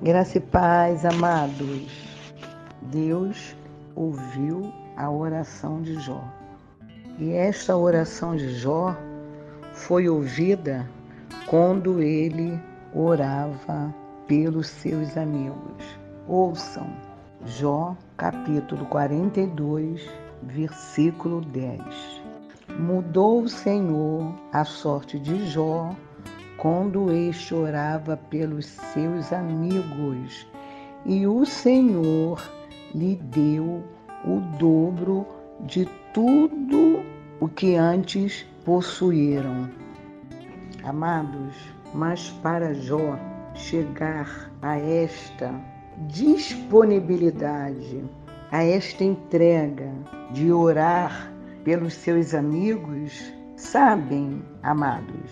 Graça e paz, amados. Deus ouviu a oração de Jó. E esta oração de Jó foi ouvida quando ele orava pelos seus amigos. Ouçam, Jó, capítulo 42, versículo 10. Mudou o Senhor a sorte de Jó quando este orava pelos seus amigos, e o Senhor lhe deu o dobro de tudo o que antes possuíram. Amados, mas para Jó chegar a esta disponibilidade, a esta entrega de orar pelos seus amigos, sabem, amados,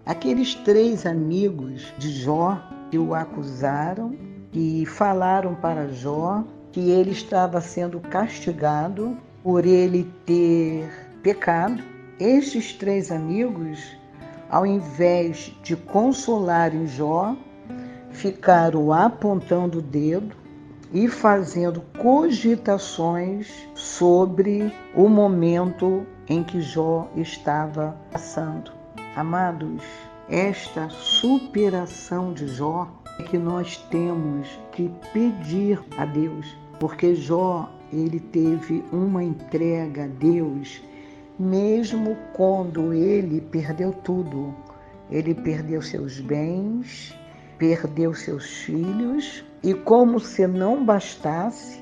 aqueles três amigos de Jó que o acusaram, que falaram para Jó que ele estava sendo castigado por ele ter pecado. Estes três amigos, ao invés de consolarem Jó, ficaram apontando o dedo e fazendo cogitações sobre o momento em que Jó estava passando. Amados, esta superação de Jó é que nós temos que pedir a Deus, porque Jó, ele teve uma entrega a Deus, mesmo quando ele perdeu tudo. Ele perdeu seus bens, perdeu seus filhos, e como se não bastasse,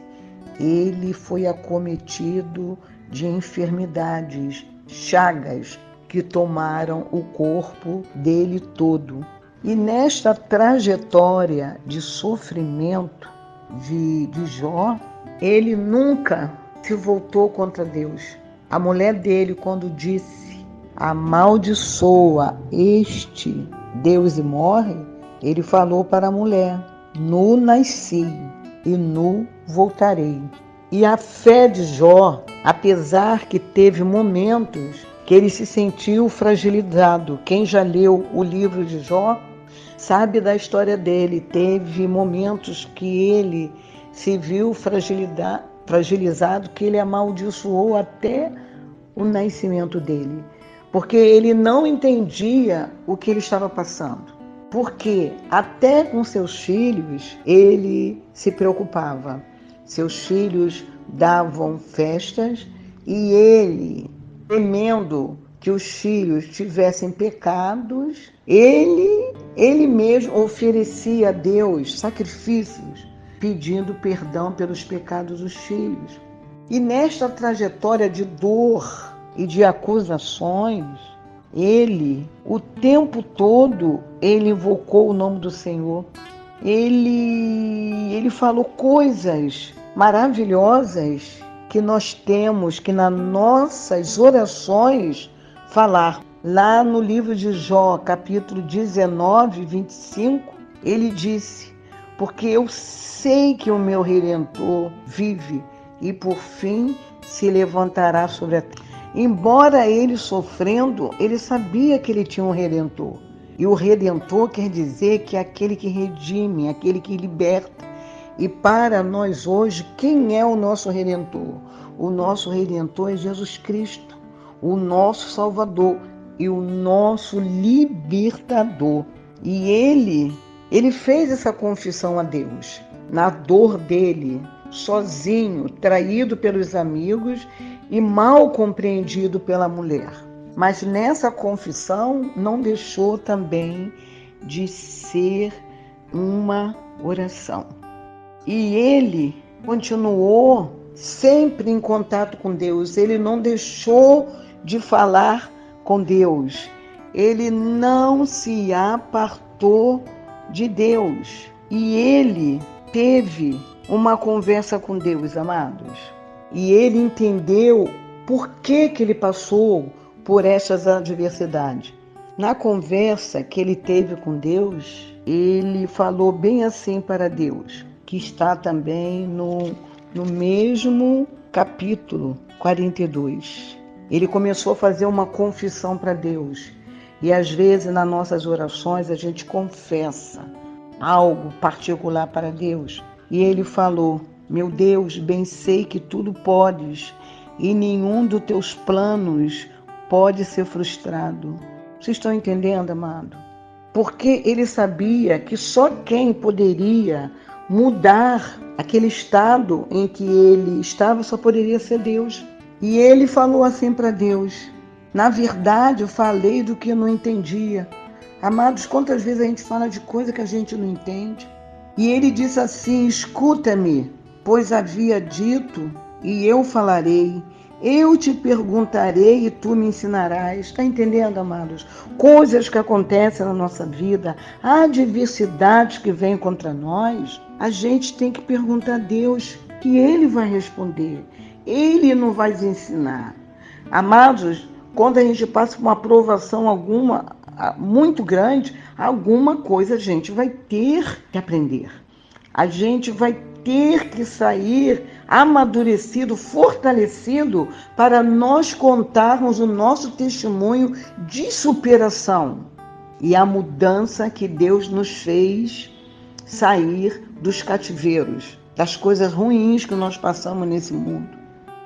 ele foi acometido de enfermidades, chagas que tomaram o corpo dele todo. E nesta trajetória de sofrimento de Jó, ele nunca se voltou contra Deus. A mulher dele, quando disse, amaldiçoa este Deus e morre, ele falou para a mulher, nu nasci e nu voltarei. E a fé de Jó, apesar que teve momentos que ele se sentiu fragilizado. Quem já leu o livro de Jó sabe da história dele. Teve momentos que ele se viu fragilizado, que ele amaldiçoou até o nascimento dele, porque ele não entendia o que ele estava passando. Porque até com seus filhos ele se preocupava. Seus filhos davam festas e ele, temendo que os filhos tivessem pecados, ele mesmo oferecia a Deus sacrifícios, pedindo perdão pelos pecados dos filhos. E nesta trajetória de dor e de acusações, ele, o tempo todo, ele invocou o nome do Senhor. Ele falou coisas maravilhosas que nós temos que nas nossas orações falar. Lá no livro de Jó, capítulo 19, 25, ele disse, porque eu sei que o meu Redentor vive e por fim se levantará sobre a terra. Embora ele sofrendo, ele sabia que ele tinha um Redentor. E o Redentor quer dizer que é aquele que redime, aquele que liberta. E para nós hoje, quem é o nosso Redentor? O nosso Redentor é Jesus Cristo, o nosso Salvador e o nosso Libertador. E ele fez essa confissão a Deus, na dor dele, sozinho, traído pelos amigos e mal compreendido pela mulher. Mas nessa confissão não deixou também de ser uma oração. E ele continuou sempre em contato com Deus, ele não deixou de falar com Deus, ele não se apartou de Deus. E ele teve uma conversa com Deus, amados. E ele entendeu por que ele passou por essas adversidades. Na conversa que ele teve com Deus, ele falou bem assim para Deus, que está também no mesmo capítulo 42. Ele começou a fazer uma confissão para Deus. E às vezes nas nossas orações a gente confessa algo particular para Deus. E ele falou: meu Deus, bem sei que tudo podes e nenhum dos teus planos pode ser frustrado. Vocês estão entendendo, amado? Porque ele sabia que só quem poderia mudar aquele estado em que ele estava só poderia ser Deus. E ele falou assim para Deus: na verdade, eu falei do que eu não entendia. Amados, quantas vezes a gente fala de coisa que a gente não entende? E ele disse assim: escuta-me, pois havia dito, e eu falarei. Eu te perguntarei e tu me ensinarás. Está entendendo, amados? Coisas que acontecem na nossa vida, adversidades que vêm contra nós, a gente tem que perguntar a Deus, que Ele vai responder. Ele não vai nos ensinar. Amados, quando a gente passa por uma provação alguma, muito grande, alguma coisa a gente vai ter que aprender. A gente vai ter que sair amadurecido, fortalecido, para nós contarmos o nosso testemunho de superação e a mudança que Deus nos fez sair dos cativeiros, das coisas ruins que nós passamos nesse mundo.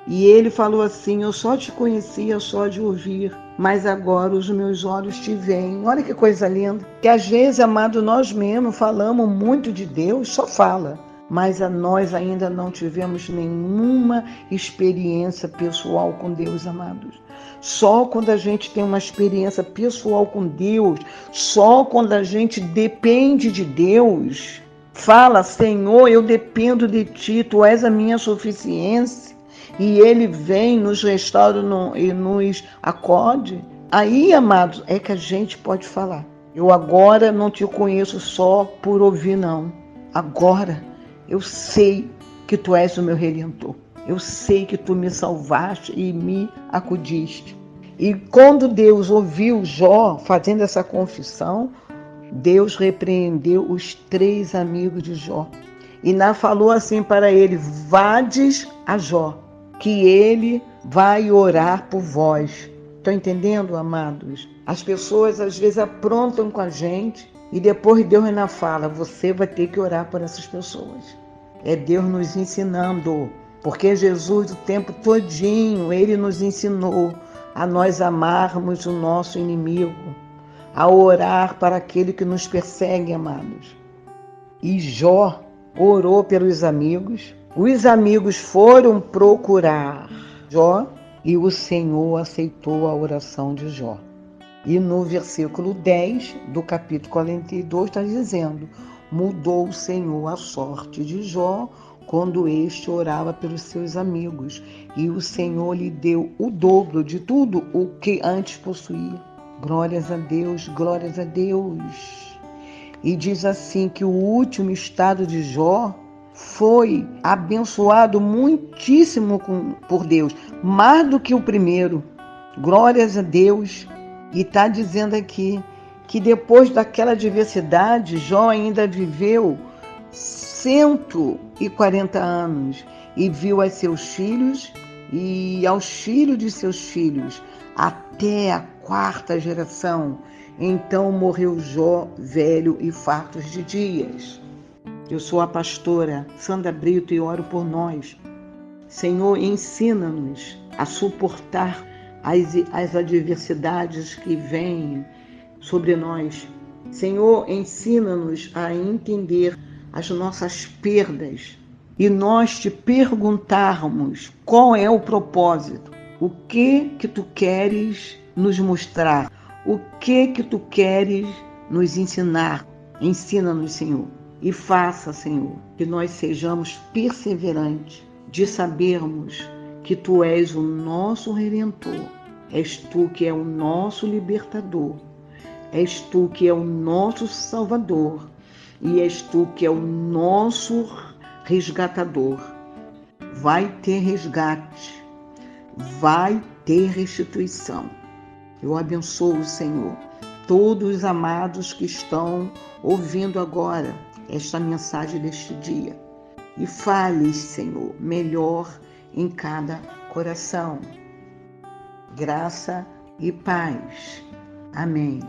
E ele falou assim: eu só te conhecia só de ouvir, mas agora os meus olhos te veem. Olha que coisa linda. Que às vezes, amado, nós mesmos falamos muito de Deus, só fala, mas nós ainda não tivemos nenhuma experiência pessoal com Deus, amados. Só quando a gente tem uma experiência pessoal com Deus, só quando a gente depende de Deus, fala: Senhor, eu dependo de Ti, Tu és a minha suficiência, e Ele vem, nos restaura e nos acode. Aí, amados, é que a gente pode falar: eu agora não te conheço só por ouvir, não. Agora eu sei que tu és o meu Redentor. Eu sei que tu me salvaste e me acudiste. E quando Deus ouviu Jó fazendo essa confissão, Deus repreendeu os 3 amigos de Jó. E falou assim para ele: vades a Jó, que ele vai orar por vós. Estão entendendo, amados? As pessoas às vezes aprontam com a gente e depois Deus ainda fala: você vai ter que orar por essas pessoas. É Deus nos ensinando, porque Jesus o tempo todinho, Ele nos ensinou a nós amarmos o nosso inimigo, a orar para aquele que nos persegue, amados. E Jó orou pelos amigos, os amigos foram procurar Jó e o Senhor aceitou a oração de Jó. E no versículo 10 do capítulo 42 está dizendo: mudou o Senhor a sorte de Jó quando este orava pelos seus amigos, e o Senhor lhe deu o dobro de tudo o que antes possuía. Glórias a Deus, glórias a Deus. E diz assim que o último estado de Jó foi abençoado muitíssimo por Deus, mais do que o primeiro. Glórias a Deus. E está dizendo aqui que depois daquela adversidade, Jó ainda viveu 140 anos e viu a seus filhos e aos filhos de seus filhos até a 4ª geração. Então morreu Jó velho e farto de dias. Eu sou a pastora Sandra Brito e oro por nós. Senhor, ensina-nos a suportar as adversidades que vêm sobre nós. Senhor, ensina-nos a entender as nossas perdas e nós te perguntarmos qual é o propósito, o que tu queres nos mostrar, o que tu queres nos ensinar. Ensina-nos, Senhor, e faça, Senhor, que nós sejamos perseverantes de sabermos que tu és o nosso Redentor, és tu que é o nosso libertador, és tu que é o nosso Salvador e és tu que é o nosso resgatador. Vai ter resgate, vai ter restituição. Eu abençoo, Senhor, todos os amados que estão ouvindo agora esta mensagem deste dia. E fale, Senhor, melhor em cada coração. Graça e paz. Amém.